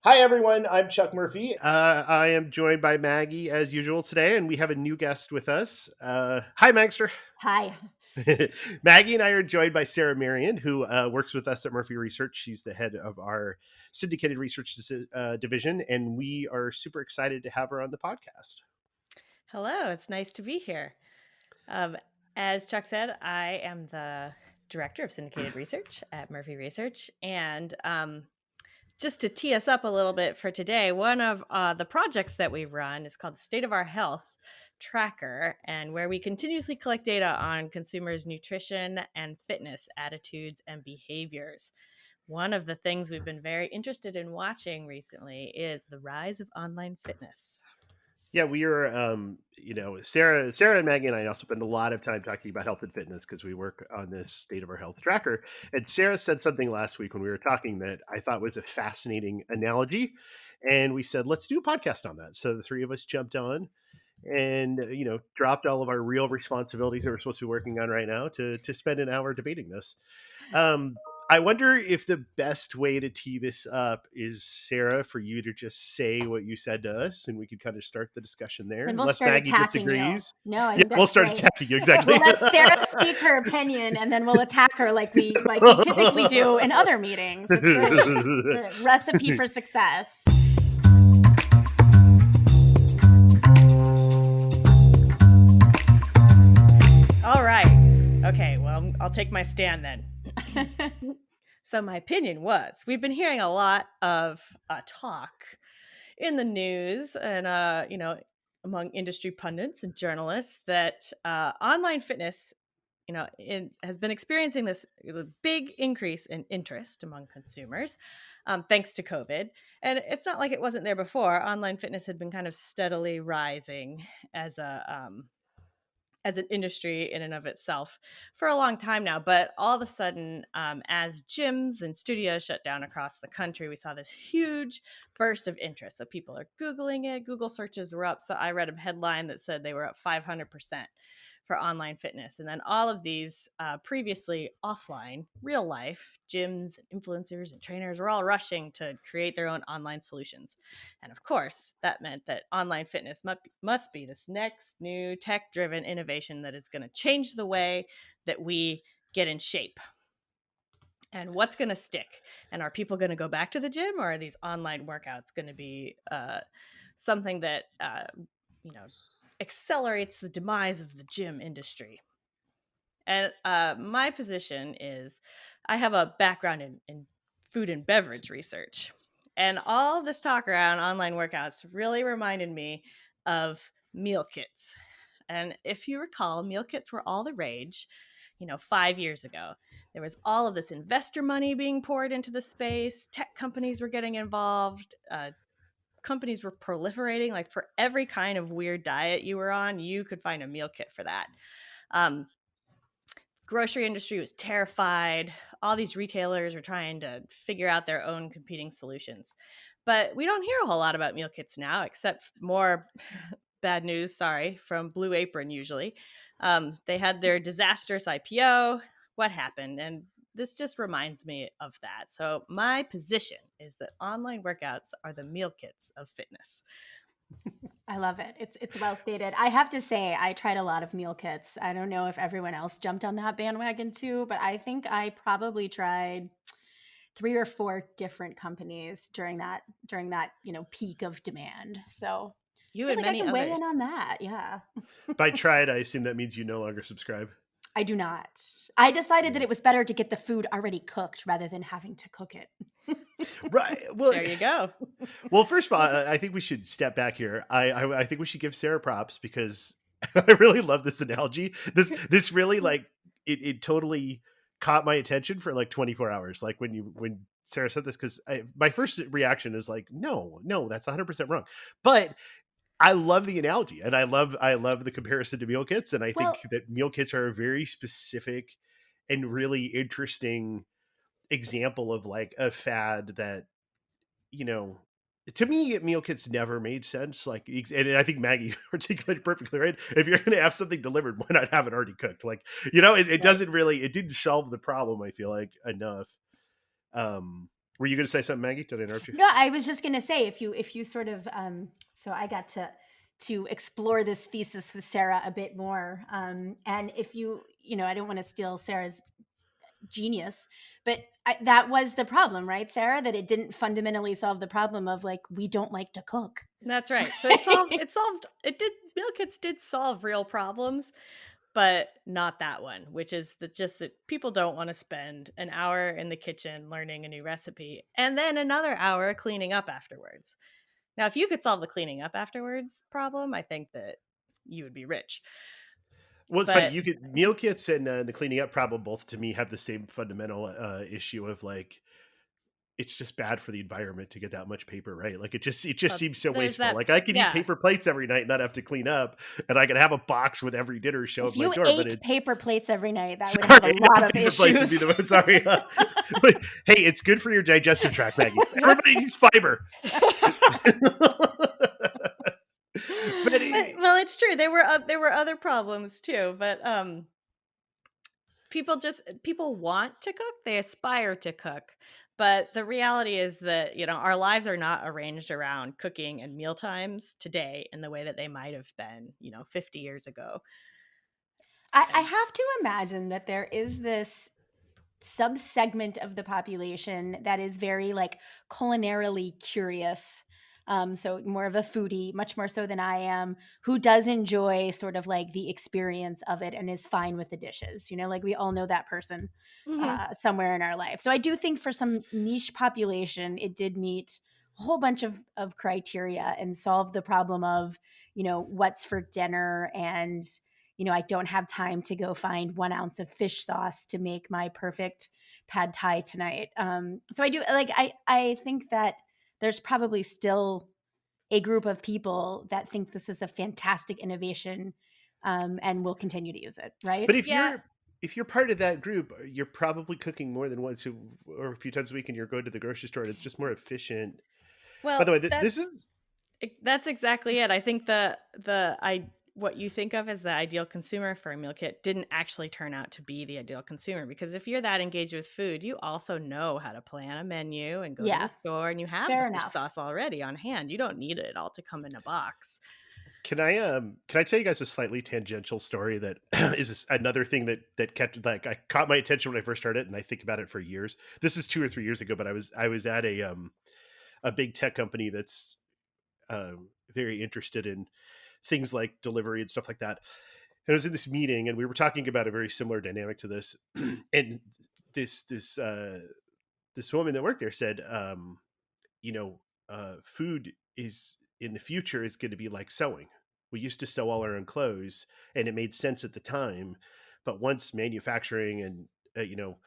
Hi, everyone. I'm Chuck Murphy. I am joined by Maggie as usual today, and we have a new guest with us. Hi, Magster. Hi. Maggie and I are joined by Sarah Marion, who works with us at Murphy Research. She's the head of our syndicated research division, and we are super excited to have her on the podcast. Hello, it's nice to be here. Um, as Chuck said, I am the director of syndicated research at Murphy Research. And just to tee us up a little bit for today, one of the projects that we run is called the State of Our Health Tracker, and where we continuously collect data on consumers' nutrition and fitness attitudes and behaviors. One of the things we've been very interested in watching recently is the rise of online fitness. Yeah, we are, Sarah and Maggie and I also spend a lot of time talking about health and fitness because we work on this state of our health tracker. And Sarah said something last week when we were talking that I thought was a fascinating analogy. And we said, let's do a podcast on that. So the three of us jumped on and, dropped all of our real responsibilities that we're supposed to be working on right now to spend an hour debating this. Um, I wonder if the best way to tee this up is, Sarah, for you to just say what you said to us, and we could kind of start the discussion there, Then we'll unless start Maggie attacking you. disagrees. No, I Yeah, think we'll that's start great. attacking you, We'll exactly. let Sarah speak her opinion and then we'll attack her like we typically do in other meetings. It's great. The recipe for success. All right. Okay, well, I'll take my stand then. So my opinion was we've been hearing a lot of talk in the news and among industry pundits and journalists that online fitness has been experiencing this big increase in interest among consumers, thanks to COVID. And it's not like it wasn't there before. Online fitness had been kind of steadily rising as as an industry in and of itself for a long time now. But all of a sudden, as gyms and studios shut down across the country, we saw this huge burst of interest. So people are Googling it. Google searches were up. So I read a headline that said they were up 500% for online fitness. And then all of these previously offline, real life gyms, influencers, and trainers were all rushing to create their own online solutions. And of course, that meant that online fitness must be this next new tech driven innovation that is going to change the way that we get in shape. And what's going to stick? And are people going to go back to the gym, or are these online workouts going to be something that, accelerates the demise of the gym industry? And my position is I have a background in food and beverage research. And all of this talk around online workouts really reminded me of meal kits. And if you recall, meal kits were all the rage, 5 years ago. There was all of this investor money being poured into the space. Tech companies were getting involved. Companies were proliferating. Like for every kind of weird diet you were on, you could find a meal kit for that. Um, Grocery industry was terrified. All these retailers were trying to figure out their own competing solutions. But we don't hear a whole lot about meal kits now, except more bad news, sorry, from Blue Apron usually. They had their disastrous IPO. What happened? And this just reminds me of that. So my position is that online workouts are the meal kits of fitness. I love it. It's well stated. I have to say, I tried a lot of meal kits. I don't know if everyone else jumped on that bandwagon too, but I think I probably tried 3 or 4 different companies during that peak of demand. So You I feel and like I many can weigh others. in on that. Yeah. By tried, I assume that means you no longer subscribe. I do not. I decided that Yeah. it was better to get the food already cooked rather than having to cook it. Right. Well, There you go. well, first of all, I think we should step back here. I think we should give Sarah props because I really love this analogy. This really like it totally caught my attention for like 24 hours. Like when Sarah said this, because my first reaction is like, no, that's 100% wrong. But I love the analogy, and I love the comparison to meal kits, and I think Well, that meal kits are a very specific and really interesting example of like a fad that, you know, to me, meal kits never made sense. Like, and I think Maggie articulated perfectly right. If you're going to have something delivered, why not have it already cooked? Like, it right. doesn't really, it didn't solve the problem. I feel like enough. Um, Were you going to say something, Maggie? Did I interrupt you? No, I was just going to say if you sort of so I got to explore this thesis with Sarah a bit more, and if you know, I don't want to steal Sarah's genius, but that was the problem, right, Sarah? That it didn't fundamentally solve the problem of like we don't like to cook. That's right. So meal kits did solve real problems, but not that one, which is just that people don't want to spend an hour in the kitchen learning a new recipe and then another hour cleaning up afterwards. Now, if you could solve the cleaning up afterwards problem, I think that you would be rich. Well, it's funny. But You could meal kits and the cleaning up problem both to me have the same fundamental issue of like it's just bad for the environment to get that much paper, right? Like it just seems so there's wasteful. that, Like I could eat yeah. paper plates every night and not have to clean up, and I could have a box with every dinner show If at my you door. But ate it paper plates every night, that would have a sorry, lot of paper plates would be issues. the most sorry. But hey, it's good for your digestive tract, Maggie. Everybody needs fiber. But Well, it's true. There were other problems too, but people want to cook, they aspire to cook. But the reality is that, you know, our lives are not arranged around cooking and meal times today in the way that they might have been, you know, 50 years ago. I have to imagine that there is this subsegment of the population that is very like culinarily curious. So more of a foodie, much more so than I am, who does enjoy sort of like the experience of it and is fine with the dishes. You know, like we all know that person Mhm. somewhere in our life. So I do think for some niche population, it did meet a whole bunch of criteria and solve the problem of, you know, what's for dinner and you know, I don't have time to go find 1 ounce of fish sauce to make my perfect pad thai tonight. So I do like, I think that there's probably still a group of people that think this is a fantastic innovation and will continue to use it. Right. but Yeah. if you're part of that group, you're probably cooking more than once or a few times a week, and you're going to the grocery store, and it's just more efficient. By Well, the way, this is that's exactly it. I think what you think of as the ideal consumer for a meal kit didn't actually turn out to be the ideal consumer, because if you're that engaged with food, you also know how to plan a menu and go to the Yeah. store, and you have the Fair fish enough. sauce already on hand. You don't need it all to come in a box. can I tell you guys a slightly tangential story that is another thing that kept like I caught my attention when I first started, and I think about it for years. This is 2 or 3 years ago, but I was at a big tech company that's very interested in things like delivery and stuff like that. And I was in this meeting, and we were talking about a very similar dynamic to this. And this woman that worked there said, you know, food is in the future is going to be like sewing. We used to sew all our own clothes, and it made sense at the time. But once manufacturing and you know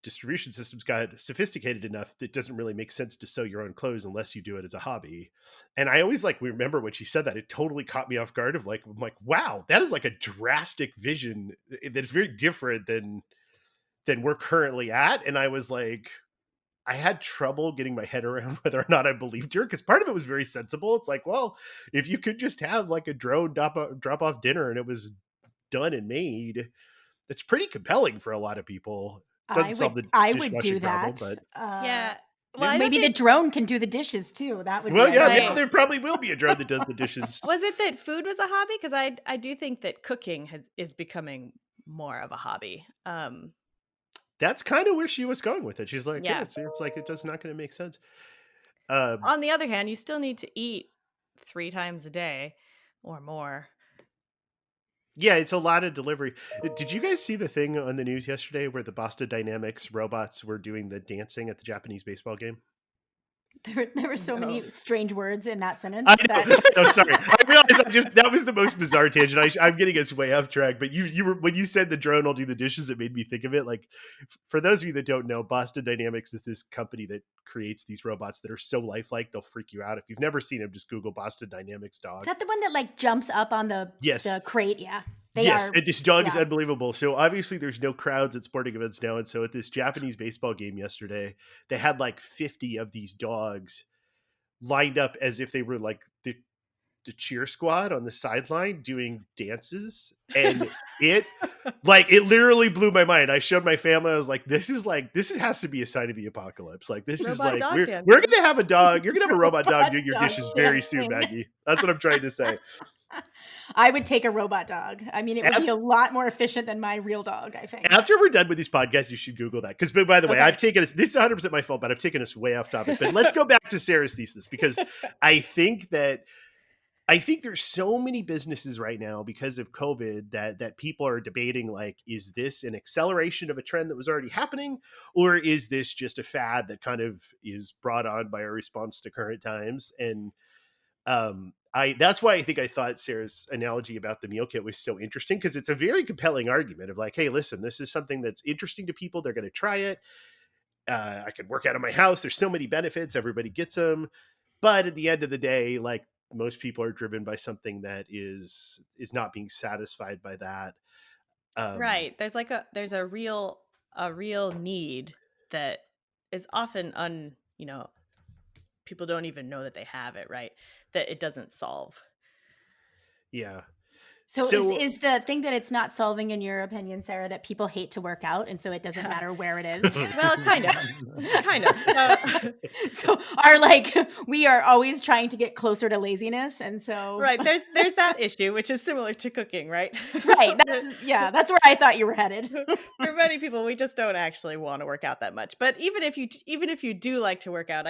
distribution systems got sophisticated enough, that it doesn't really make sense to sew your own clothes unless you do it as a hobby. And I always like remember when she said that, it totally caught me off guard of like, I'm like, wow, that is like a drastic vision that's very different than we're currently at. And I was like, I had trouble getting my head around whether or not I believed her, because part of it was very sensible. It's like, well, if you could just have like a drone drop off dinner and it was done and made, it's pretty compelling for a lot of people. Doesn't solve the I would do dishwashing problem, that. but Yeah. Well, yeah. I don't Maybe the think drone can do the dishes too. That would be Well, yeah, ideal. right. there probably will be a drone that does the dishes. Was it that food was a hobby? Because I do think that cooking is becoming more of a hobby. That's kind of where she was going with it. She's like, yeah, Yeah. it's like it does not going to make sense. On the other hand, you still need to eat 3 times a day or more. Yeah, it's a lot of delivery. Did you guys see the thing on the news yesterday where the Boston Dynamics robots were doing the dancing at the Japanese baseball game? There were so No. many strange words in that sentence. I know. That No, sorry. I realized that was the most bizarre tangent. I'm getting us way off track. But you were when you said the drone will do the dishes, it made me think of it. Like, for those of you that don't know, Boston Dynamics is this company that creates these robots that are so lifelike they'll freak you out. If you've never seen them, just Google Boston Dynamics dog. is that the one that like jumps up on the Yes. crate? Yeah, they Yes, are. and this dog is Yeah. unbelievable. So obviously there's no crowds at sporting events now. And so at this Japanese baseball game yesterday, they had like 50 of these dogs lined up as if they were like the cheer squad on the sideline doing dances, and it literally blew my mind. I showed my family. I was like, this has to be a sign of the apocalypse. Like, this is Robot like dog we're dancing. gonna have a dog. You're gonna have a robot dog Robot doing your dog dishes very soon, dancing. Maggie. That's what I'm trying to say. I would take a robot dog. I mean, it would be a lot more efficient than my real dog, I think. After we're done with these podcasts, you should Google that. Because, by the way, Okay. I've taken us, this is 100% my fault, but I've taken us way off topic. But let's go back to Sarah's thesis, because I think there's so many businesses right now because of COVID that people are debating, like, is this an acceleration of a trend that was already happening? Or is this just a fad that kind of is brought on by our response to current times? And that's why I think I thought Sarah's analogy about the meal kit was so interesting, because it's a very compelling argument of like, hey, listen, this is something that's interesting to people. They're going to try it. I can work out of my house. There's so many benefits. Everybody gets them. But at the end of the day, like, most people are driven by something that is not being satisfied by that. Right. There's a real need that is often people don't even know that they have it, right? That it doesn't solve. Yeah. So So is the thing that it's not solving, in your opinion, Sarah, that people hate to work out, and so it doesn't matter where it is? Well, kind of. Kind of. So So our like we are always trying to get closer to laziness, and so right, there's that issue, which is similar to cooking, right? right, That that's where I thought you were headed. for many people, we just don't actually want to work out that much. But even if you do like to work out,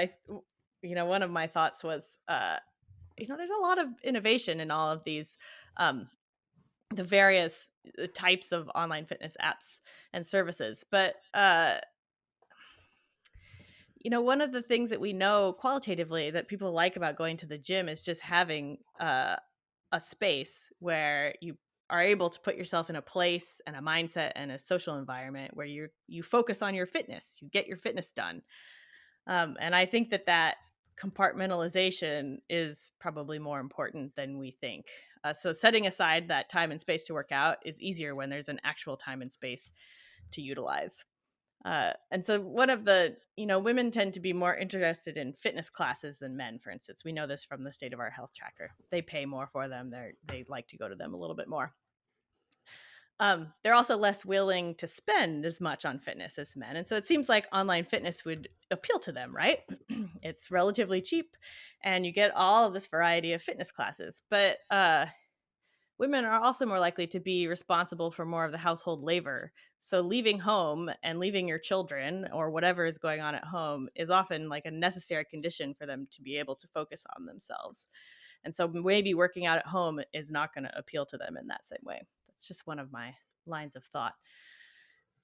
one of my thoughts was, there's a lot of innovation in all of these, the various types of online fitness apps and services. But one of the things that we know qualitatively that people like about going to the gym is just having a space where you are able to put yourself in a place and a mindset and a social environment where you focus on your fitness, you get your fitness done. And I think that compartmentalization is probably more important than we think. So setting aside that time and space to work out is easier when there's an actual time and space to utilize. And so one of the, women tend to be more interested in fitness classes than men, for instance. We know this from the State of Our Health Tracker. They pay more for them. They like to go to them a little bit more. They're also less willing to spend as much on fitness as men. And so it seems like online fitness would appeal to them, right? It's relatively cheap and you get all of this variety of fitness classes. But women are also more likely to be responsible for more of the household labor. So leaving home and leaving your children or whatever is going on at home is often like a necessary condition for them to be able to focus on themselves. And so maybe working out at home is not going to appeal to them in that same way. That's just one of my lines of thought.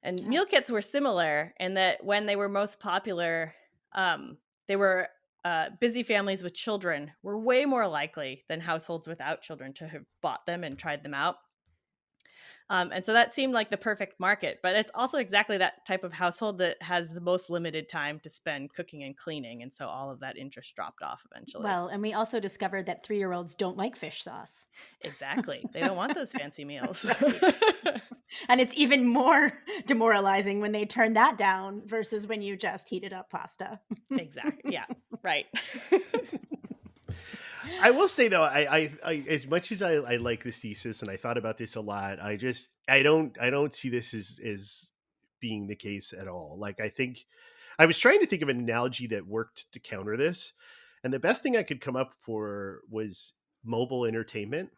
And meal kits were similar in that when they were most popular, they were busy families with children were way more likely than households without children to have bought them and tried them out. And so that seemed like the perfect market, but it's also exactly that type of household that has the most limited time to spend cooking and cleaning. And so all of that interest dropped off eventually. Well, and we also discovered that 3-year-olds don't like fish sauce. Exactly. They don't want those fancy meals. And it's even more demoralizing when they turn that down versus when you just heated up pasta. Exactly. Yeah. Right. I will say though, I as much as I like this thesis and I thought about this a lot, I don't see this as being the case at all. Like, I think I was trying to think of an analogy that worked to counter this, and the best thing I could come up for was mobile entertainment.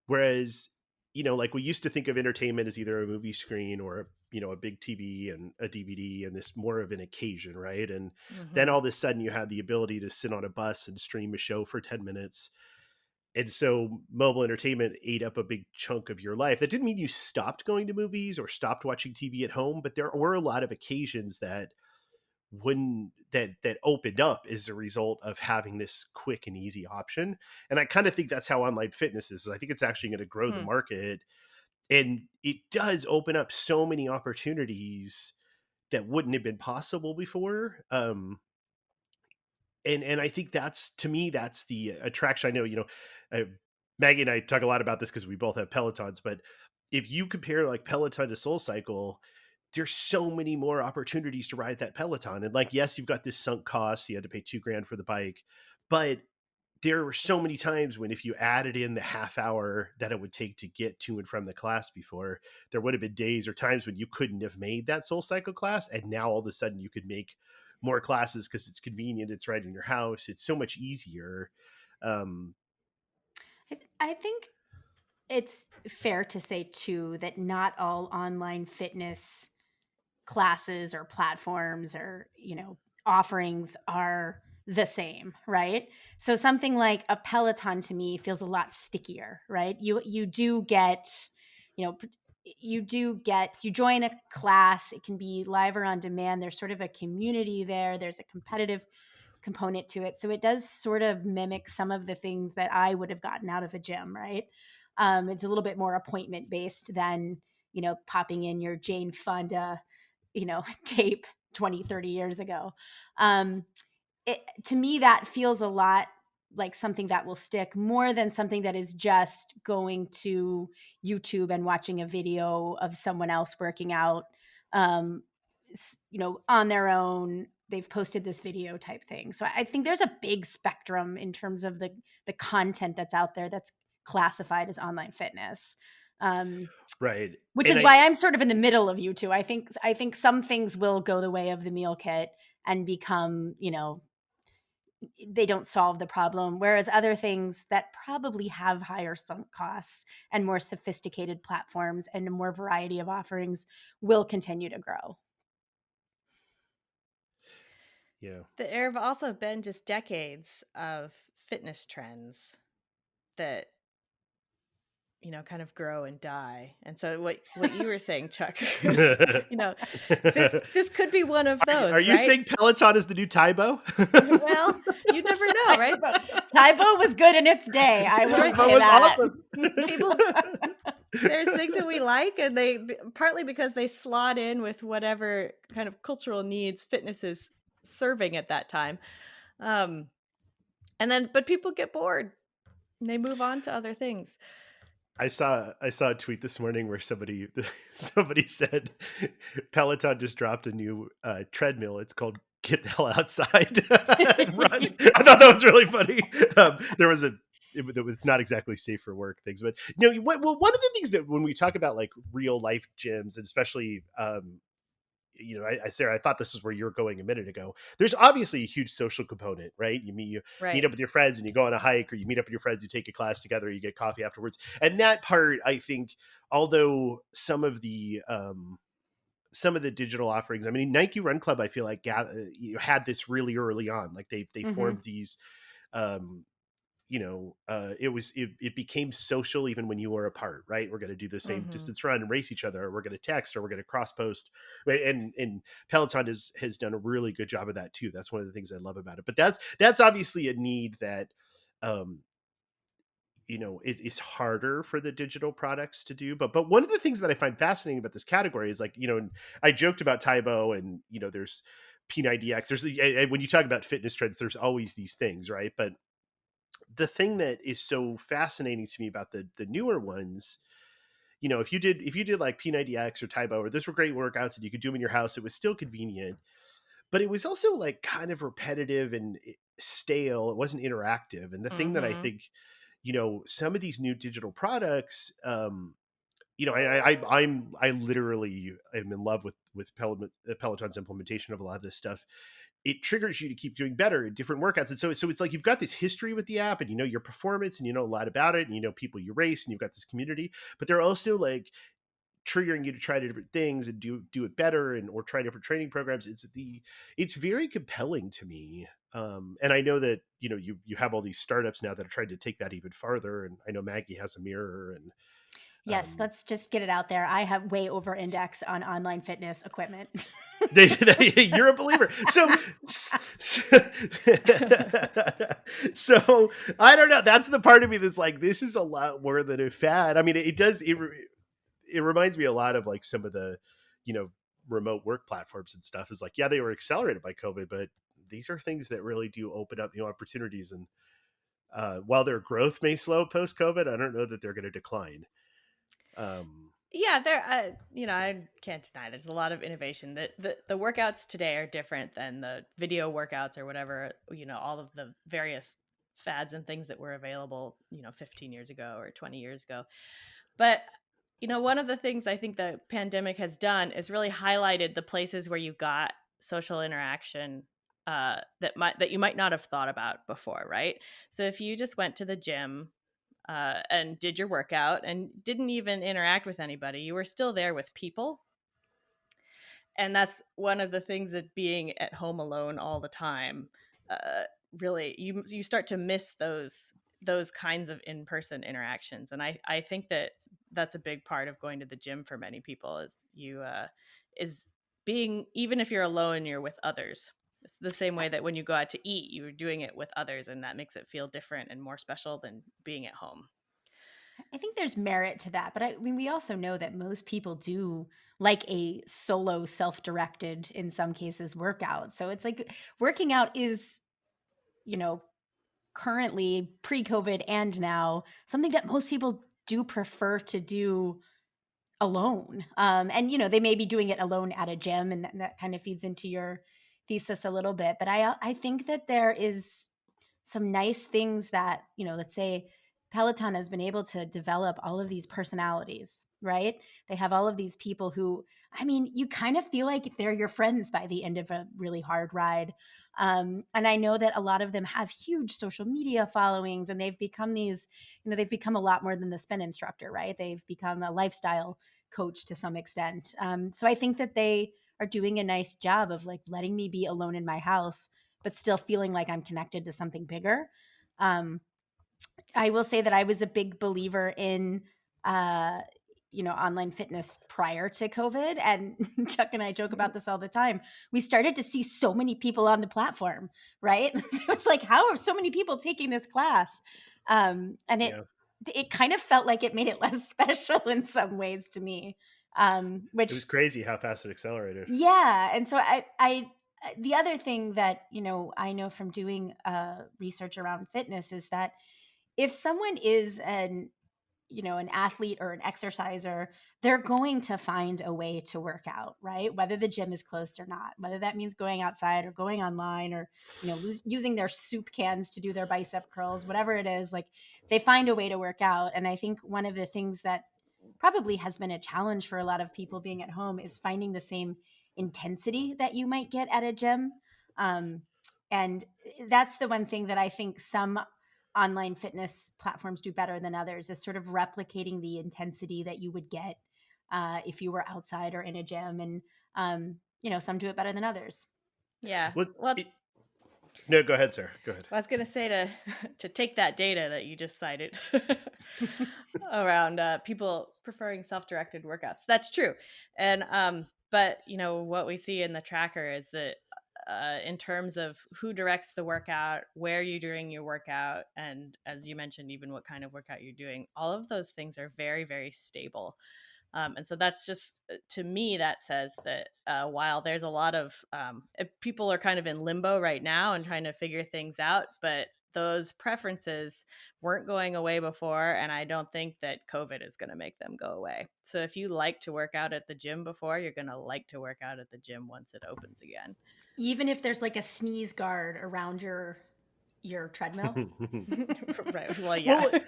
Whereas, like, we used to think of entertainment as either a movie screen or a big TV and a DVD, and this more of an occasion, right? And then all of a sudden you had the ability to sit on a bus and stream a show for 10 minutes. And so mobile entertainment ate up a big chunk of your life. That didn't mean you stopped going to movies or stopped watching TV at home, but there were a lot of occasions that opened up as a result of having this quick and easy option. And I kind of think that's how online fitness is. I think it's actually going to grow the market, and it does open up so many opportunities that wouldn't have been possible before. And I think that's, to me, that's the attraction. I know, uh, Maggie and I talk a lot about this because we both have Pelotons, but if you compare like Peloton to Soul Cycle, there's so many more opportunities to ride that Peloton. And like, yes, you've got this sunk cost. You had to pay $2,000 for the bike, but there were so many times when if you added in the half hour that it would take to get to and from the class before, there would have been days or times when you couldn't have made that Soul Cycle class. And now all of a sudden you could make more classes because it's convenient. It's right in your house. It's so much easier. Um, I think it's fair to say too that not all online fitness classes or platforms or, offerings are the same, right? So something like a Peloton to me feels a lot stickier, right? You do get, you know, you join a class, it can be live or on demand. There's sort of a community there. There's a competitive component to it. So it does sort of mimic some of the things that I would have gotten out of a gym, right? It's a little bit more appointment based than, popping in your Jane Fonda, tape 20, 30 years ago. Um, to me, that feels a lot like something that will stick more than something that is just going to YouTube and watching a video of someone else working out, um, on their own. They've posted this video type thing. So I think there's a big spectrum in terms of the content that's out there that's classified as online fitness. Um, right. which And is why I'm sort of in the middle of you two. I think some things will go the way of the meal kit and become, they don't solve the problem, whereas other things that probably have higher sunk costs and more sophisticated platforms and a more variety of offerings will continue to grow. yeah. There have also been just decades of fitness trends that kind of grow and die. And so what you were saying, Chuck, you know, this could be one of Are those, you right? saying Peloton is the new Taibo? Well, you never know, right? But Taibo was good in its day. I will Right. Taibo say was that. awesome. People, there's things that we like, and they partly because they slot in with whatever kind of cultural needs fitness is serving at that time. Um, but people get bored and they move on to other things. I saw a tweet this morning where somebody said Peloton just dropped a new treadmill. It's called "Get the Hell Outside and Run." I thought that was really funny. There was it's not exactly safe for work things, but well, one of the things that when we talk about like real life gyms, and especially Sarah, I thought this is where you were going a minute ago. There's obviously a huge social component, right? You meet Right. up with your friends and you go on a hike, or you meet up with your friends, you take a class together, you get coffee afterwards. And that part, I think, although some of the digital offerings, I mean, Nike Run Club, I feel like had this really early on. Like they Mm-hmm. formed these um it became social even when you were apart, right? We're going to do the same Mm-hmm. distance run and race each other, or we're going to text, or we're going to cross post, right? And Peloton has done a really good job of that too. That's one of the things I love about it. But that's obviously a need that um it's harder for the digital products to do. But one of the things that I find fascinating about this category is, like, I joked about Taibo, and there's P90X. When you talk about fitness trends, there's always these things, right? But the thing that is so fascinating to me about the newer ones, if you did like P90X or Taibo, or those were great workouts and you could do them in your house, it was still convenient, but it was also like kind of repetitive and stale. It wasn't interactive. And the thing that I Mm-hmm. think, some of these new digital products, I literally am in love with Peloton's implementation of a lot of this stuff. It triggers you to keep doing better in different workouts. And so it's like you've got this history with the app, and you know your performance, and you know a lot about it, and you know people you race, and you've got this community, but they're also like triggering you to try different things and do it better, and or try different training programs. It's very compelling to me. And I know that you have all these startups now that are trying to take that even farther, and I know Maggie has a mirror, and Yes, um, let's just get it out there. I have way over index on online fitness equipment. you're a believer. So I don't know. That's the part of me that's like, this is a lot more than a fad. I mean, it reminds me a lot of like some of the, you know, remote work platforms and stuff. Is like, yeah, they were accelerated by COVID, but these are things that really do open up, opportunities. And while their growth may slow post COVID, I don't know that they're going to decline. Um, Yeah, there. I can't deny there's a lot of innovation. The workouts today are different than the video workouts or whatever. All of the various fads and things that were available, 15 years ago or 20 years ago. But one of the things I think the pandemic has done is really highlighted the places where you got social interaction that you might not have thought about before, right? So if you just went to the gym and did your workout and didn't even interact with anybody, you were still there with people. And that's one of the things that being at home alone all the time, really, you start to miss those kinds of in-person interactions. And I think that that's a big part of going to the gym for many people is being, even if you're alone, you're with others. It's the same way that when you go out to eat, you're doing it with others, and that makes it feel different and more special than being at home. I think there's merit to that, but I mean, we also know that most people do like a solo, self-directed, in some cases, workout. So it's like working out is, you know, currently pre-COVID and now something that most people do prefer to do alone. And they may be doing it alone at a gym, and that kind of feeds into your thesis a little bit. But I think that there is some nice things that, let's say Peloton has been able to develop all of these personalities, right? They have all of these people who, I mean, you kind of feel like they're your friends by the end of a really hard ride. And I know that a lot of them have huge social media followings, and they've become they've become a lot more than the spin instructor, right? They've become a lifestyle coach to some extent. So I think that they are doing a nice job of like letting me be alone in my house but still feeling like I'm connected to something bigger. Um, I will say that I was a big believer in, online fitness prior to COVID. And Chuck and I joke about this all the time. We started to see so many people on the platform, right? It was like, how are so many people taking this class? And Yeah. it kind of felt like it made it less special in some ways to me. It was Which crazy how fast it accelerated. Yeah, and so I the other thing that I know from doing research around fitness is that if someone is an athlete or an exerciser, they're going to find a way to work out, right? Whether the gym is closed or not, whether that means going outside or going online or using their soup cans to do their bicep curls, whatever it is, like they find a way to work out. And I think one of the things that probably has been a challenge for a lot of people being at home is finding the same intensity that you might get at a gym. Um, and that's the one thing that I think some online fitness platforms do better than others is sort of replicating the intensity that you would get if you were outside or in a gym. And, some do it better than others. Yeah. Well, Well, no, go ahead, Sarah. Go ahead. I was going to say to take that data that you just cited around people preferring self-directed workouts. That's true. And but what we see in the tracker is that in terms of who directs the workout, where you're doing your workout, and as you mentioned, even what kind of workout you're doing, all of those things are very, very stable. And so that's just, to me, that says that while there's a lot of people are kind of in limbo right now and trying to figure things out, but those preferences weren't going away before. And I don't think that COVID is going to make them go away. So if you like to work out at the gym before, you're going to like to work out at the gym once it opens again. Even if there's like a sneeze guard around your treadmill. Right. Well, yeah. Well,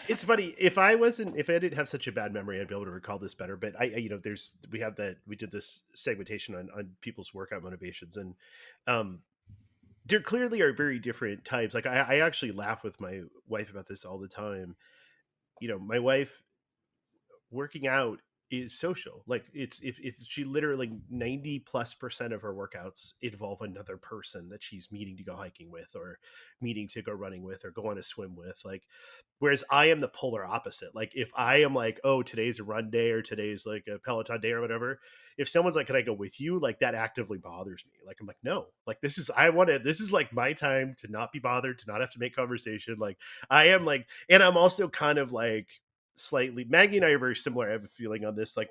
it's funny if I didn't have such a bad memory, I'd be able to recall this better. But we did this segmentation on people's workout motivations, and there clearly are very different types. Like I actually laugh with my wife about this all the time. My wife working out is social. Like if she literally 90+% of her workouts involve another person that she's meeting to go hiking with or meeting to go running with or go on a swim with. Like, whereas I am the polar opposite. Like if I am like, oh, today's a run day or today's like a Peloton day or whatever, if someone's like, can I go with you? Like that actively bothers me. Like, I'm like, no, like this is like my time to not be bothered, to not have to make conversation. Like I am like, and I'm also kind of like, slightly, Maggie and I are very similar. I have a feeling on this. Like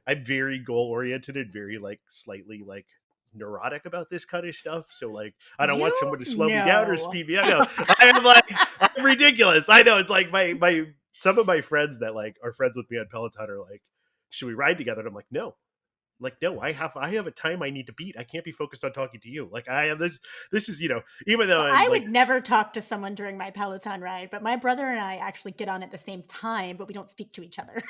I'm very goal oriented and very like slightly like neurotic about this kind of stuff. So like I don't want someone to slow me down or speed me up. No, I am like, I'm ridiculous. I know, it's like my some of my friends that like are friends with me on Peloton are like, should we ride together? And I'm like, no. Like, no, I have a time I need to beat. I can't be focused on talking to you. Like, I have this is, even though Well, I'm I like would never talk to someone during my Peloton ride, but my brother and I actually get on at the same time, but we don't speak to each other.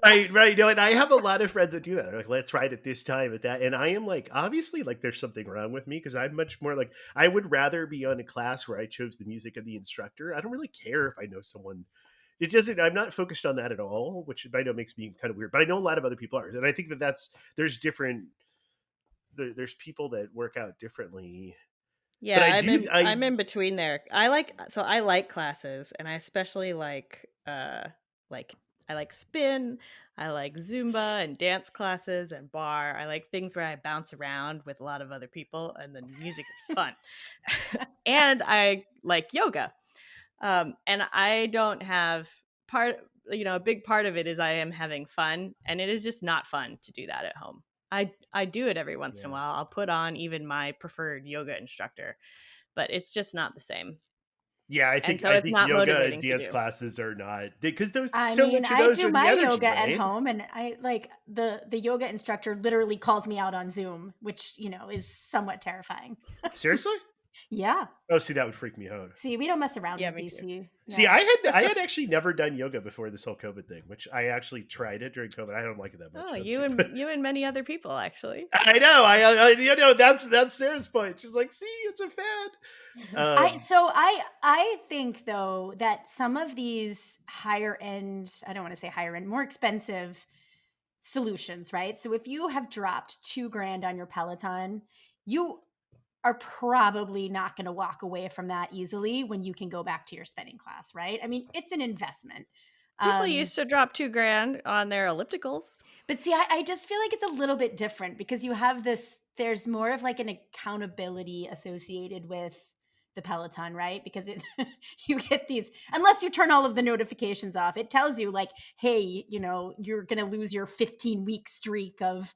right. No, and I have a lot of friends that do that. They're like, let's ride at this time at that. And I am like, obviously, like there's something wrong with me because I'm much more like I would rather be on a class where I chose the music of the instructor. I don't really care if I know someone. It doesn't. I'm not focused on that at all, which I know makes me kind of weird. But I know a lot of other people are, and I think that there's different. There's people that work out differently. But Yeah, I do. I'm in between there. I like classes, and I especially like I like spin, I like Zumba and dance classes and bar. I like things where I bounce around with a lot of other people and the music is fun. And I like yoga. And I don't have part, a big part of it is I am having fun, and it is just not fun to do that at home. I do it every once in a Yeah. while. I'll put on even my preferred yoga instructor, but it's just not the same. Yeah, And so I it's think not yoga and motivating to dance do. classes are not because those I so mean, much of I those do are the my energy, yoga at right? home, and I like the yoga instructor literally calls me out on Zoom, which, is somewhat terrifying. Seriously? Yeah. Oh, see, that would freak me out. See, we don't mess around Yeah, in me too. DC. See, No. I had actually never done yoga before this whole COVID thing, which I actually tried it during COVID. I don't like it that much. Oh, you and many other people actually. I know. That's Sarah's point. She's like, see, it's a fad. I Um, so I think though that some of these higher end, I don't want to say higher end, more expensive solutions, right? So if you have dropped 2 grand on your Peloton, you are probably not going to walk away from that easily when you can go back to your spinning class, right? I mean, it's an investment. People Um, used to drop 2 grand on their ellipticals. but see, I just feel like it's a little bit different because you have this, there's more of like an accountability associated with the Peloton, right? Because you get these, unless you turn all of the notifications off, it tells you like, hey, you're going to lose your 15-week streak of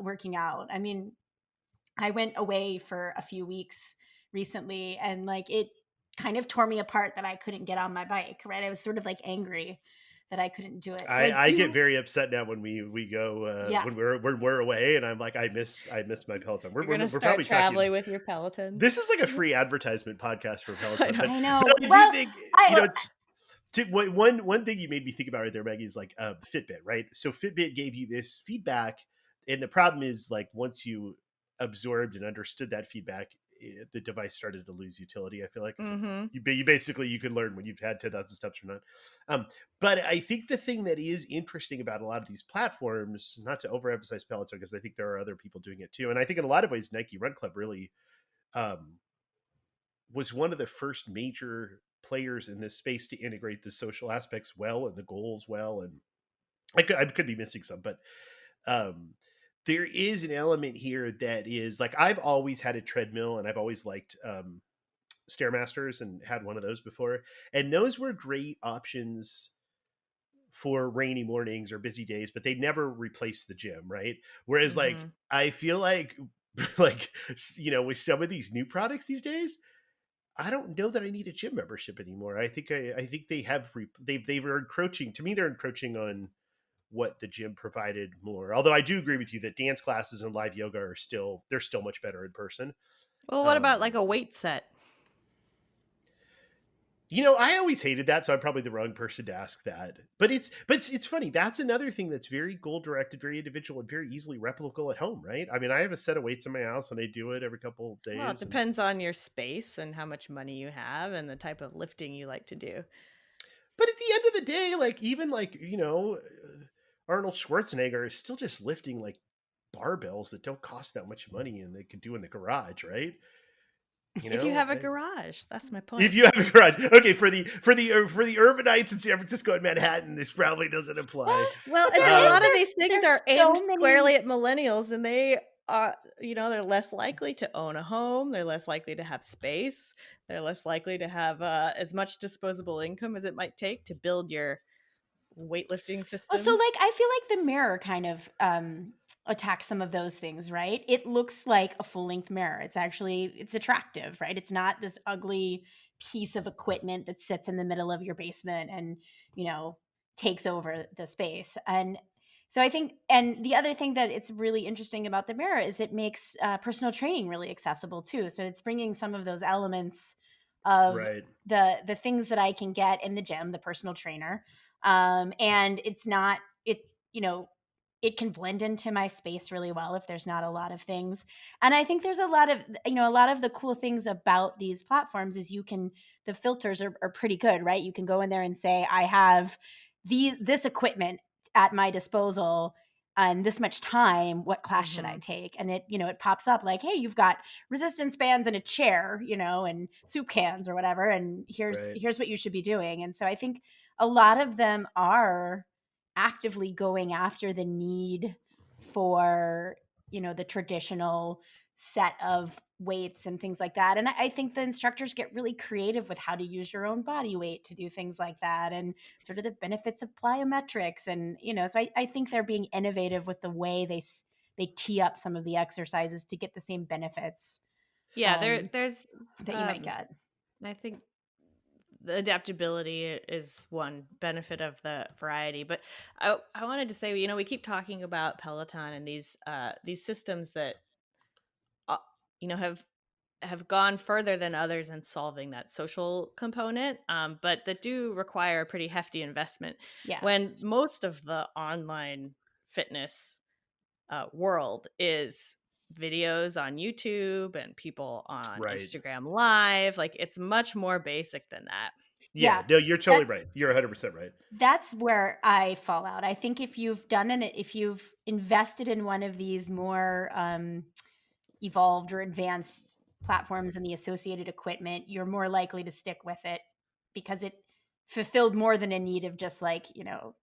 working out. I mean, I went away for a few weeks recently and like it kind of tore me apart that I couldn't get on my bike, right? I was sort of like angry that I couldn't do it. So I I get do, very upset now when we go yeah. when we're away, and I'm like, I miss my Peloton. You're gonna We're start probably talking. traveling with your Pelotons. This is like a free advertisement podcast for I Peloton, know. I but know. I do Well, think I one thing you made me think about right there, Maggie, is like Fitbit, right? So Fitbit gave you this feedback, and the problem is like once you absorbed and understood that feedback, the device started to lose utility. I feel like 'cause Mhm. you basically you could learn when you've had 10,000 steps or not. Um, but I think the thing that is interesting about a lot of these platforms, not to overemphasize Peloton, because I think there are other people doing it too, and I think in a lot of ways Nike Run Club really um, was one of the first major players in this space to integrate the social aspects well and the goals well. And I could be missing some, but um, there is an element here that is like I've always had a treadmill and I've always liked Stairmasters and had one of those before. And those were great options for rainy mornings or busy days, but they never replaced the gym, right? Whereas like Mhm. I feel like like with some of these new products these days, I don't know that I need a gym membership anymore. I think they have they were encroaching to me. They're encroaching on what the gym provided more. Although I do agree with you that dance classes and live yoga are still they're still much better in person. Well, what about like Um, a weight set? I always hated that, so I'm probably the wrong person to ask that. But it's funny. That's another thing that's very goal directed, very individual, and very easily replicable at home, right? I mean, I have a set of weights in my house, and I do it every couple of Well, it days, and depends on your space and how much money you have and the type of lifting you like to do. but at the end of the day, like even like Arnold Schwarzenegger is still just lifting like barbells that don't cost that much money and they could do in the garage, right? You If you know, have a garage, that's my if point. you have a garage, okay. For the urbanites in San Francisco and Manhattan, this probably doesn't apply. well, Well, but and there a is lot of Um, these things there's are aimed so squarely many. at millennials, and they are, they're less likely to own a home. They're less likely to have space. They're less likely to have as much disposable income as it might take to build your weightlifting Well, so system. like I feel like the mirror kind of attacks some of those things, right? It looks like a full-length mirror. It's attractive, right? It's not this ugly piece of equipment that sits in the middle of your basement and, you know, takes over the space. And So I think, and the other thing that it's really interesting about the mirror is it makes personal training really accessible too. So it's bringing some of those elements of Right. the things that I can get in the gym, the personal trainer, and it's not it. You know, it can blend into my space really well if there's not a lot of things. And I think there's a lot of, a lot of the cool things about these platforms is the filters are pretty good, right? You can go in there and say, I have this equipment at my disposal and this much time, what class should I Mhm. take? And it pops up like, hey, you've got resistance bands and a chair, and soup cans or whatever. And Right. here's what you should be doing. And so I think a lot of them are actively going after the need for, the traditional set of weights and things like that. And I think the instructors get really creative with how to use your own body weight to do things like that, and sort of the benefits of plyometrics. And, so I think they're being innovative with the way they tee up some of the exercises to get the same benefits Yeah, um, there's that you might um get. I think the adaptability is one benefit of the variety. But I wanted to say, we keep talking about Peloton and these systems that uh, have gone further than others in solving that social component, but that do require a pretty hefty investment. Yeah. When most of the online fitness world is videos on YouTube and people on Right. Instagram Live, like it's much more basic than that. Yeah. Yeah. No, you're totally That right. You're 100% right. That's where I fall out. I think if you've invested in one of these more evolved or advanced platforms and the associated equipment, you're more likely to stick with it because it fulfilled more than a need of just like,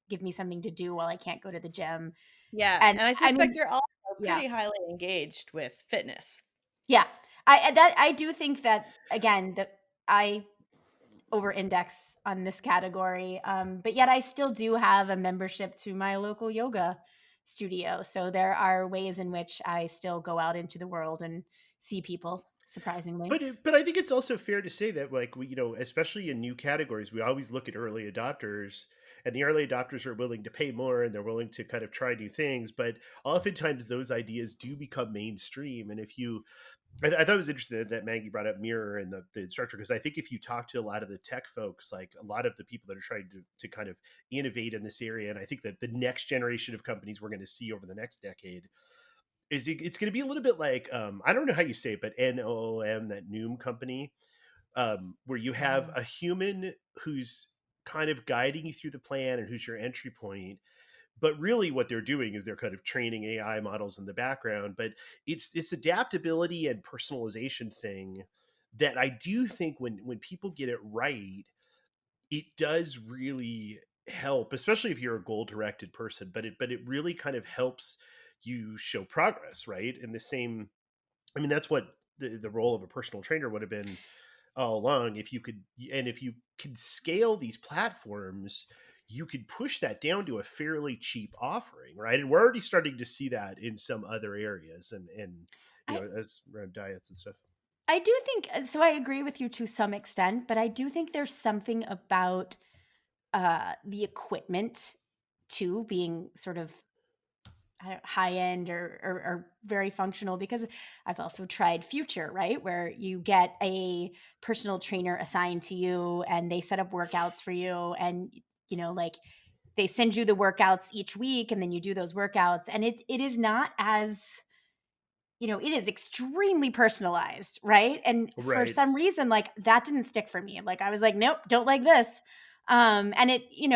give me something to do while I can't go to the gym. Yeah, And and I I suspect mean, you're also yeah. pretty highly engaged with fitness. Yeah. I do think that again, that I over index on this category. But yet I still do have a membership to my local yoga studio. So there are ways in which I still go out into the world and see people, surprisingly. But I think it's also fair to say that, like, especially in new categories, we always look at early adopters, and the early adopters are willing to pay more and they're willing to kind of try new things. But oftentimes those ideas do become mainstream. And I thought it was interesting that Maggie brought up Mirror and the instructor, because I think if you talk to a lot of the tech folks, like a lot of the people that are trying to kind of innovate in this area, and I think that the next generation of companies we're going to see over the next decade it's going to be a little bit like I don't know how you say it, but NOOM, that Noom company, where you have Mm. a human who's kind of guiding you through the plan and who's your entry point. But really, what they're doing is they're kind of training AI models in the background. But it's this adaptability and personalization thing that I do think when people get it right, it does really help, especially if you're a goal directed person. But it really kind of helps you show progress, right? And the same, I mean, that's what the role of a personal trainer would have been all along. If you could scale these platforms, you could push that down to a fairly cheap offering, right? And we're already starting to see that in some other areas, and I as around diets and stuff. I do think so. I agree with you to some extent, but I do think there's something about the equipment too being sort of high end or very functional, because I've also tried Future, right? Where you get a personal trainer assigned to you and they set up workouts for you, and like they send you the workouts each week and then you do those workouts, and it is not as it is extremely personalized, right? And for Right. some reason, like that didn't stick for me. Like I was like, nope, don't like this. And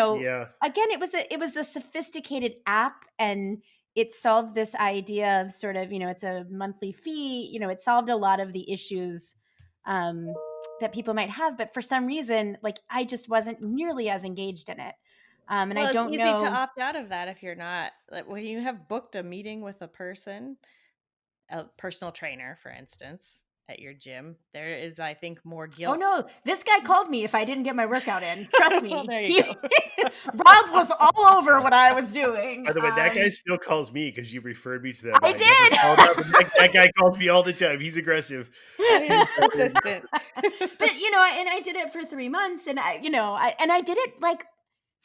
Yeah. again, it was a sophisticated app, and it solved this idea of sort of, it's a monthly fee. It solved a lot of the issues um, that people might have, but for some reason, like I just wasn't nearly as engaged in it. And I Well, it's don't easy to know. opt out of that if you're not, like, when you have booked a meeting with a personal trainer, for instance, at your gym, there is, I think, more Oh guilt. no, this guy called me if I didn't get my workout in. Trust Well, me. there you He go. Rob was all over what I was doing. By the way, that guy still calls me because you referred me to them. I I never followed up, and did. that guy calls me all the time. He's aggressive. He's He's persistent. But and I did it for 3 months, and I did it like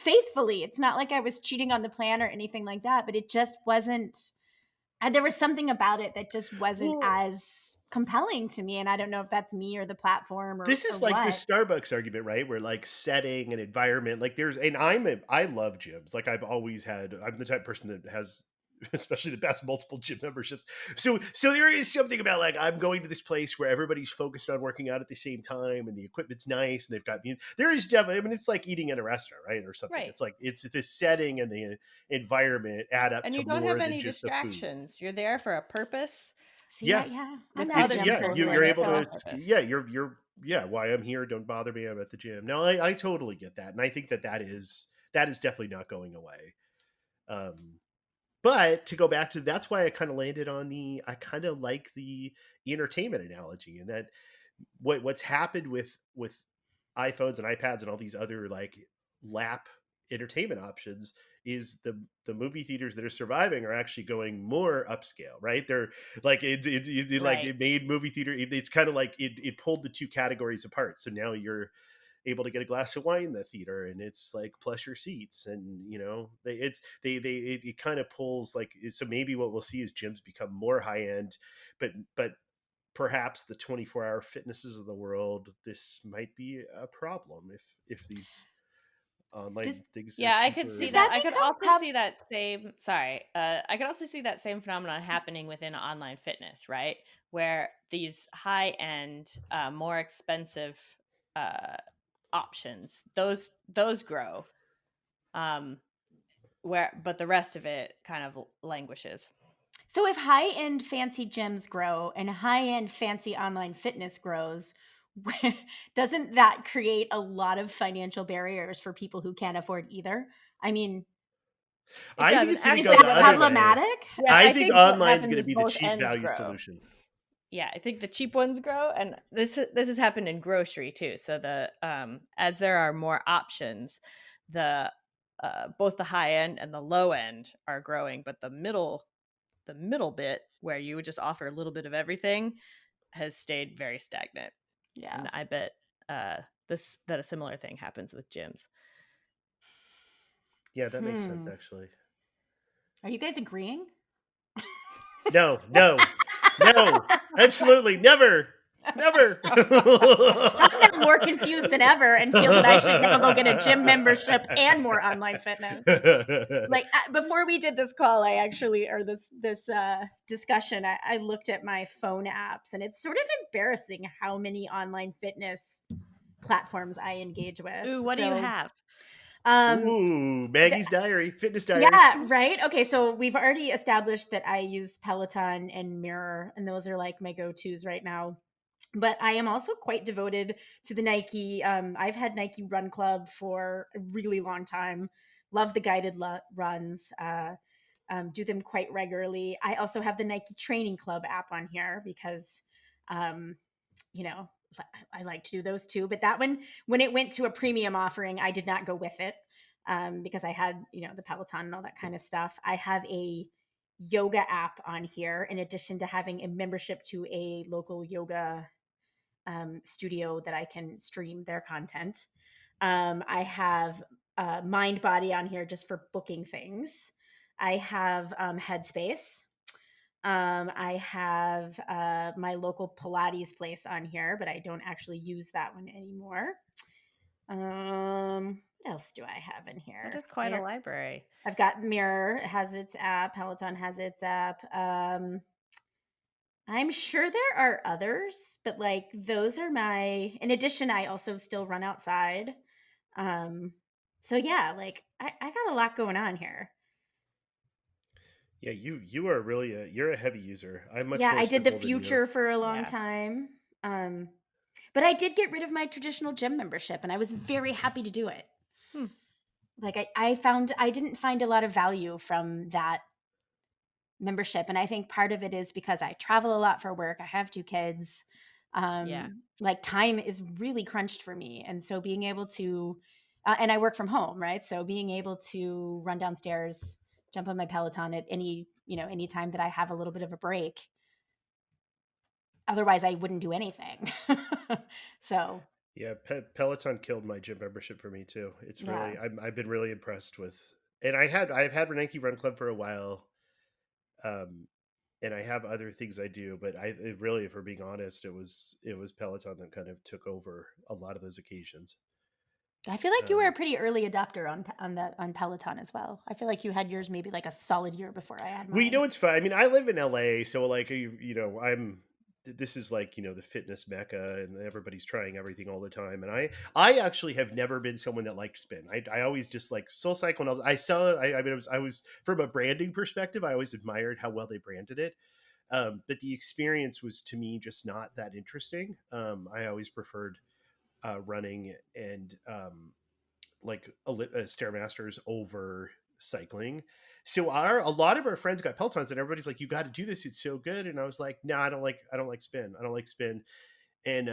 faithfully. It's not like I was cheating on the plan or anything like that, but it just wasn't, there was something about it that just wasn't Well, as compelling to me. And I don't know if that's me or the platform this or is like the what. Starbucks argument, right? Where like setting and environment, like there's, and I love gyms. Like I've always had, I'm the type of person that has, especially the best multiple gym memberships. So there is something about like, I'm going to this place where everybody's focused on working out at the same time and the equipment's nice and they've got, there is definitely, I mean, it's like eating at a restaurant, right? Or something. Right. It's like, it's the setting and the environment add up And to you don't have more than any just the food. distractions. You're there for a purpose See, Yeah. yeah, I'm with that It's other gym yeah, people who are you're person. there able for to that So purpose. yeah, you're yeah, why I'm here, don't bother me, I'm at the gym. No, I totally get that. And I think that is definitely not going away. Um but to go back to, that's why I kind of landed on I kind of like the entertainment analogy, and that what's happened with iPhones and iPads and all these other like lap entertainment options is the movie theaters that are surviving are actually going more upscale, right? They're like like Right. it made movie theater, it's kind of like it pulled the two categories apart. So now you're able to get a glass of wine in the theater and it's like pleasure seats, and it kind of pulls like, so maybe what we'll see is gyms become more high end, but perhaps the 24-hour fitnesses of the world, this might be a problem if these does online things are Yeah, I could cheaper see does and that. that I could become also see that same sorry. I could also see that same phenomenon happening within online fitness, right? Where these high-end, more expensive uh options, those grow. Um but the rest of it kind of languishes. So if high-end fancy gyms grow and high-end fancy online fitness grows, doesn't that create a lot of financial barriers for people who can't afford either? I mean, It I does. think And it's going to is go actually the that what other way. problematic? yeah, I I think think what online's going happens to is be the both cheap ends value grow. solution. Yeah, I think the cheap ones grow, and this has happened in grocery too. So as there are more options, the both the high end and the low end are growing, but the middle bit where you would just offer a little bit of everything has stayed very stagnant. Yeah. And I bet this that a similar thing happens with gyms. Yeah, that makes sense Hmm. actually. Are you guys agreeing? No, no, no, absolutely never, never. I'm now more confused than ever and feel that I should now go get a gym membership and more online fitness. Like before we did this call, I actually, or this discussion, I looked at my phone apps, and it's sort of embarrassing how many online fitness platforms I engage with. Ooh, what do you So, have? um, Ooh, th- Maggie's diary, fitness diary. yeah, right. Okay, so we've already established that I use Peloton and Mirror, and those are like my go-tos right now. But I am also quite devoted to the Nike. I've had Nike Run Club for a really long time. Love the guided runs. Do them quite regularly. I also have the Nike Training Club app on here because, um, you know, I like to do those too. But that one, when it went to a premium offering, I did not go with it because I had, the Peloton and all that kind of stuff. I have a yoga app on here in addition to having a membership to a local yoga studio that I can stream their content. I have Mind Body on here just for booking things. I have Headspace. I have my local Pilates place on here, but I don't actually use that one anymore. What else do I have in That here? is quite a library. I've got Mirror has its app, Peloton has its app. I'm sure there are others, but like those are in addition, I also still run outside. Um, so yeah, like I got a lot going on here. Yeah, you are really you're a heavy user. I'm much Yeah, more I did the simple than you. future for a long Yeah. time. Um, but I did get rid of my traditional gym membership and I was very happy to do it. Hmm. Like I found I didn't find a lot of value from that membership. And I think part of it is because I travel a lot for work. I have two kids. Yeah. Like time is really crunched for me. And so being able to, and I work from home, right? So being able to run downstairs, jump on my Peloton at any time that I have a little bit of a break. Otherwise I wouldn't do anything. So Yeah, Peloton killed my gym membership for me too. It's Yeah. really I've been really impressed with, and I've had Renanke Run Club for a while, um, and I have other things I do, but it really, if we're being honest, it was Peloton that kind of took over a lot of those occasions. I feel like you were a Um, pretty early adopter on Peloton as well. I feel like you had yours maybe like a solid year before I had well, you mine. know, it's fun. I mean, I live in LA, so like you know, this is like, you know, the fitness mecca, and everybody's trying everything all the time. And I actually have never been someone that liked spin. I always just like Soul Cycle. And I saw I mean, I was from a branding perspective, I always admired how well they branded it. But the experience was to me just not that interesting. I always preferred running and like stairmasters over cycling. So a lot of our friends got Pelotons, and everybody's like, "You got to do this; it's so good." And I was like, "No, I don't like spin. I don't like spin." And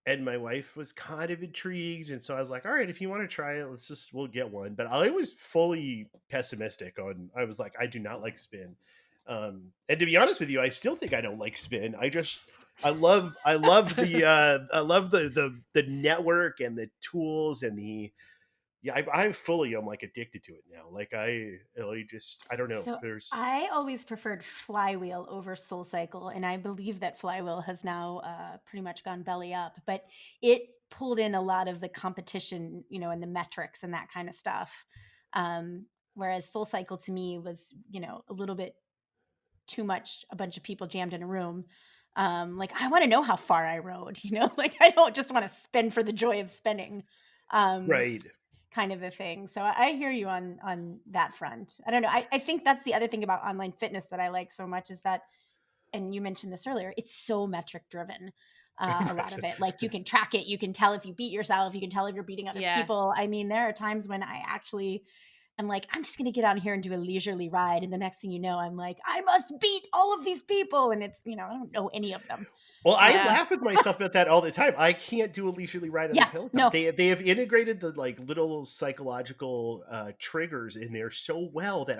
and my wife was kind of intrigued, and so I was like, "All right, if you want to try it, we'll get one." But I was fully pessimistic on. I was like, "I do not like spin," and to be honest with you, I still think I don't like spin. I love I love the network and the tools and the yeah. I fully am like addicted to it now. Like I just I don't know. So There's I always preferred Flywheel over Soul Cycle, and I believe that Flywheel has now pretty much gone belly up. But it pulled in a lot of the competition, you know, and the metrics and that kind of stuff. Whereas Soul Cycle to me was, you know, a little bit too much, a bunch of people jammed in a room. Like I want to know how far I rode, you know, like I don't just want to spin for the joy of spinning. Um, right. Kind of a thing. So I hear you on that front. I don't know. I think that's the other thing about online fitness that I like so much is that, and you mentioned this earlier, it's so metric driven. A lot of Right. it, like you can track it, you can tell if you beat yourself, you can tell if you're beating other Yeah. people. I mean, there are times when I actually am like, I'm just gonna get on here and do a leisurely ride, and the next thing you know, I'm like, I must beat all of these people, and it's, you know, I don't know any of them. Well, I Yeah. Um, laugh at myself about that all the time. I can't do a leisurely ride on the yeah, Peloton. no, They have integrated the like little psychological triggers in there so well that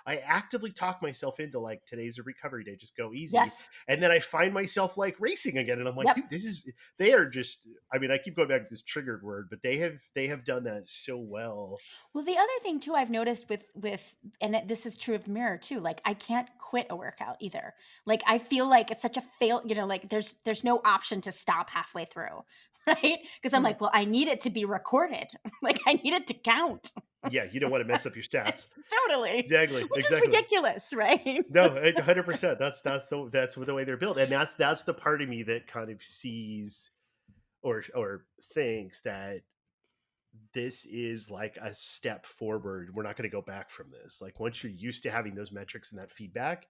I actively talk myself into like today's a recovery day, just go easy, yes, and then I find myself like racing again, and I'm like, yep. dude, this is they are just. I mean, I keep going back to this triggered word, but they have done that so well. Well, the other thing too I've noticed with and this is true of mirror too, like I can't quit a workout either. Like I feel like it's such a fail, you know, like there's no option to stop halfway through, right? Because I'm Hmm. like, well, I need it to be recorded. Like I need it to count. Yeah, you don't want to mess up your stats. Totally. Exactly, Which is exactly. ridiculous, right? No, it's 100%. That's the way they're built, and that's the part of me that kind of sees or thinks that this is like a step forward. We're not going to go back from this. Like once you're used to having those metrics and that feedback,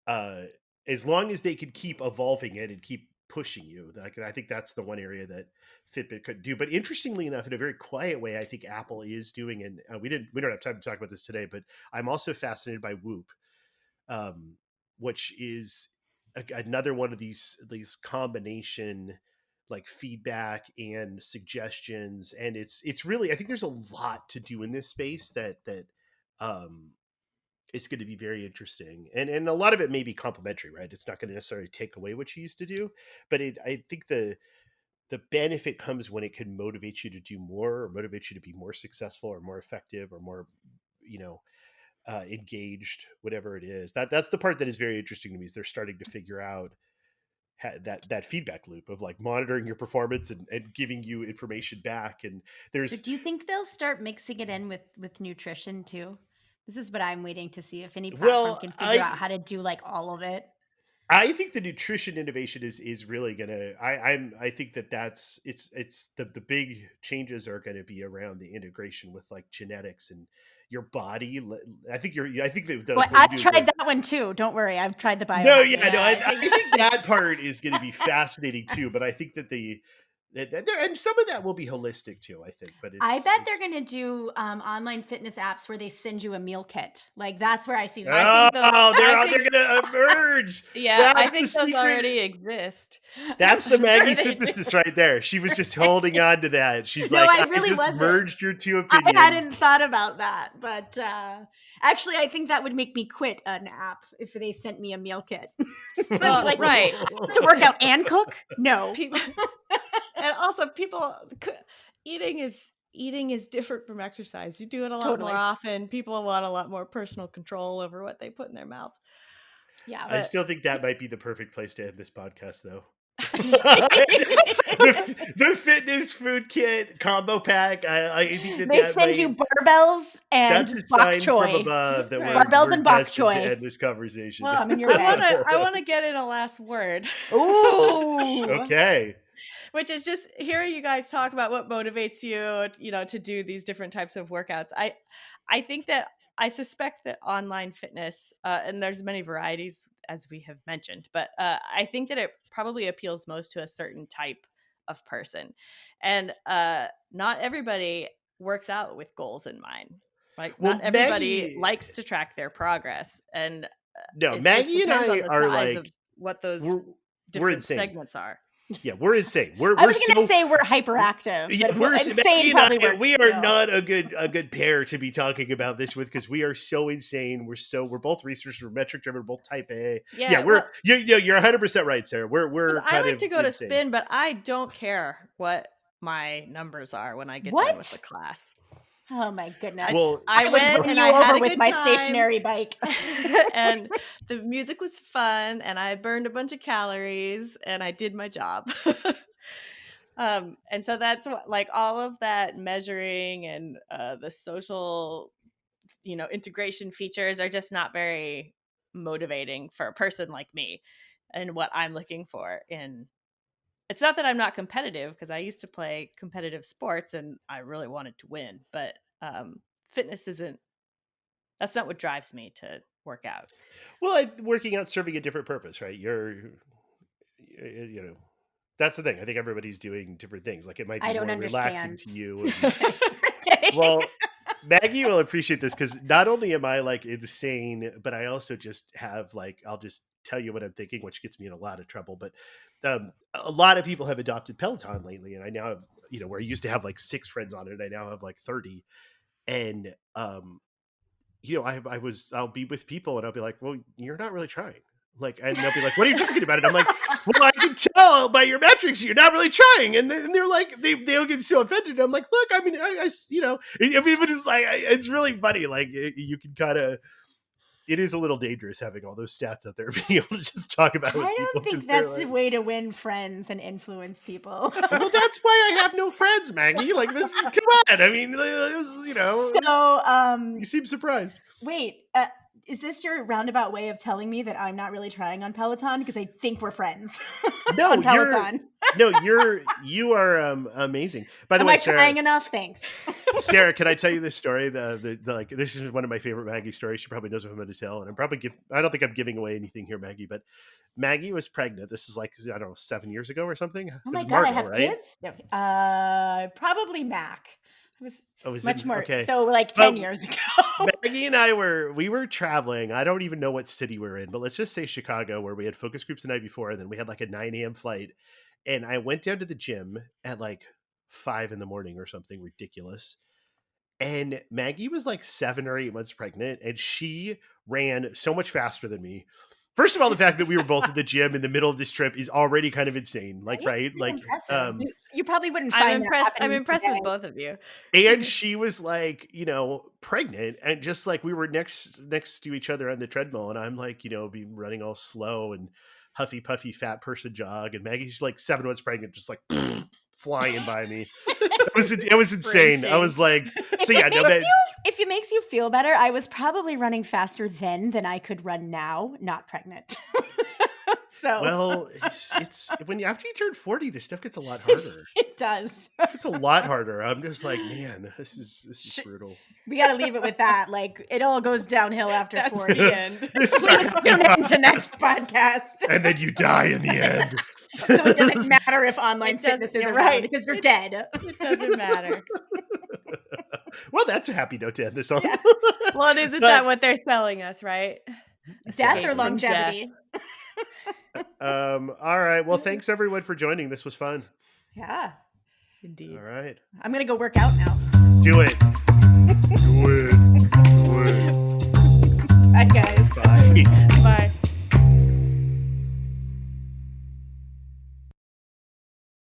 uh, as long as they could keep evolving it and keep pushing you, like I think that's the one area that Fitbit could do. But interestingly enough, in a very quiet way, I think Apple is doing, and we don't have time to talk about this today, but I'm also fascinated by Whoop, um, which is another one of these combination like feedback and suggestions, and it's really, I think there's a lot to do in this space that um is going to be very interesting, and a lot of it may be complementary, right? It's not going to necessarily take away what you used to do, but I think the benefit comes when it can motivate you to do more, or motivate you to be more successful or more effective or more, you know, engaged, whatever it is. That's the part that is very interesting to me, is they're starting to figure out that feedback loop of like monitoring your performance and giving you information back. And So there's do you think they'll start mixing it in with nutrition too? This is what I'm waiting to see if any platform well, can figure out how to do like all of it. I think the nutrition innovation is really gonna. I think that's it's the big changes are going to be around the integration with like genetics and your body. I think I think But what you I've do tried the that one too. Don't worry. I've tried the no, biohacking. yeah, no, Yeah, I I think think that part is going to be fascinating too. But I think that And some of that will be holistic too, I think. But I bet they're it's going to do online fitness apps where they send you a meal kit. Like that's where I see I this think those. oh, they're I out. They're think. gonna emerge. Yeah, I That's the think those secret. already exist. That's the I'm sure Maggie they do. synthesis right there. She was just holding on to that. She's No, like, I I really just wasn't. merged your two I opinions. hadn't thought about that, but actually, I think that would make me quit an app if they sent me a meal kit. I'd be Well, like, right. to work out and cook? No. People, and also eating is different from exercise. You do it a lot Totally. more often. People want a lot more personal control over what they put in their mouth. Yeah. I But still think that might be the perfect place to end this podcast, though. They the fitness food kit combo pack. I think that send you might, barbells and that's a bok sign from choy. above that Right. Barbells we're and bok destined to choy. end this conversation. well, Coming your way. I want to get in a last word. Ooh. Okay. Which is just hearing you guys talk about what motivates you, to do these different types of workouts. I think that I suspect that online fitness, and there's many varieties as we have mentioned, but I think that it probably appeals most to a certain type of person, and not everybody works out with goals in mind. Like Well, not everybody Maggie, likes to track their progress, and no, it just Maggie and depends on I the are size of like, what those we're different insane. segments are. Yeah, we're insane. I We're was going so to say we're hyperactive, yeah, but we're insane Maggie and probably I, works we are too. not a good pair to be talking about this with, because we are so insane. We're both researchers, we're metric driven, we're both type A. Yeah, Well, you're 100% right, Sarah. We're I kind like of to go to insane. spin, but I don't care what my numbers are when I get done with What? the class. Oh my goodness. Well, I would went run and you I had over a with good my time. stationary bike. And the music was fun, and I burned a bunch of calories, and I did my job. And so that's what, like, all of that measuring and the social, integration features are just not very motivating for a person like me and what I'm looking for in. It's not that I'm not competitive, because I used to play competitive sports and I really wanted to win, but fitness that's not what drives me to work out. Well, working out serving a different purpose, right? That's the thing. I think everybody's doing different things. Like, it might I be don't more relaxing understand. to you. Okay. Well, Maggie will appreciate this, because not only am I like insane, but I also just have like, I'll just tell you what I'm thinking, which gets me in a lot of trouble. But a lot of people have adopted Peloton lately, and I now have, where I used to have like 6 friends on it, I now have like 30. And I'll be with people and I'll be like, well, you're not really trying. Like, and they'll be like, what are you talking about? And I'm like, well, I can tell by your metrics you're not really trying. And they're like, they'll get so offended. I'm like, look, I mean, but it's like, it's really funny. Like, you can kind of, it is a little dangerous having all those stats out there, being able to just talk about it with I people. don't think 'cause they're that's a like, way to win friends and influence people. well, that's why I have no friends, Maggie. Like, this is, come on. I mean, So, you seem surprised. wait, is this your roundabout way of telling me that I'm not really trying on Peloton? Because I think we're friends No, on Peloton. you are amazing. By the Am way, I Sarah, trying enough? Thanks. Sarah, can I tell you this story? Like, this is one of my favorite Maggie stories. She probably knows what I'm going to tell, and I don't think I'm giving away anything here, Maggie. But Maggie was pregnant. This is like, I don't know, 7 years ago or something. Oh It my was God, I Margot, have right? kids? No. Probably Mac. It was much more. Okay. So like 10 years ago. Maggie and I were traveling. I don't even know what city we're in, but let's just say Chicago, where we had focus groups the night before, and then we had like a 9 a.m. flight. And I went down to the gym at like 5 in the morning or something ridiculous. And Maggie was like 7 or 8 months pregnant, and she ran so much faster than me. First of all, the fact that we were both at the gym in the middle of this trip is already kind of insane. Like, right? Pretty Like, impressive. You probably wouldn't find I'm that impressed. I'm happening impressed today. with both of you. and she was like, pregnant, and just like we were next to each other on the treadmill, and I'm like, be running all slow and huffy puffy fat person jog, and Maggie's like 7 months pregnant, just like flying by me. It was insane. I was like, so yeah, If it makes you feel better, I was probably running faster then than I could run now, not pregnant. So Well, it's when you after you turn 40, this stuff gets a lot harder. it does. It's a lot harder. I'm just like, man, this is Sh- brutal. We got to leave it with that. Like, it all goes downhill after That's 40. the end. This is Please our tune in to podcast. next podcast. And then you die in the end. So it doesn't matter if online It doesn't- fitness is you're around right. because you're dead. It doesn't matter. Well, that's a happy note to end this on. Yeah. Well, isn't But- that what they're selling us, right? Death Escape or from longevity. death. All right. Well, thanks everyone for joining. This was fun. Yeah. Indeed. All right. I'm going to go work out now. Do it. Do it. Do it.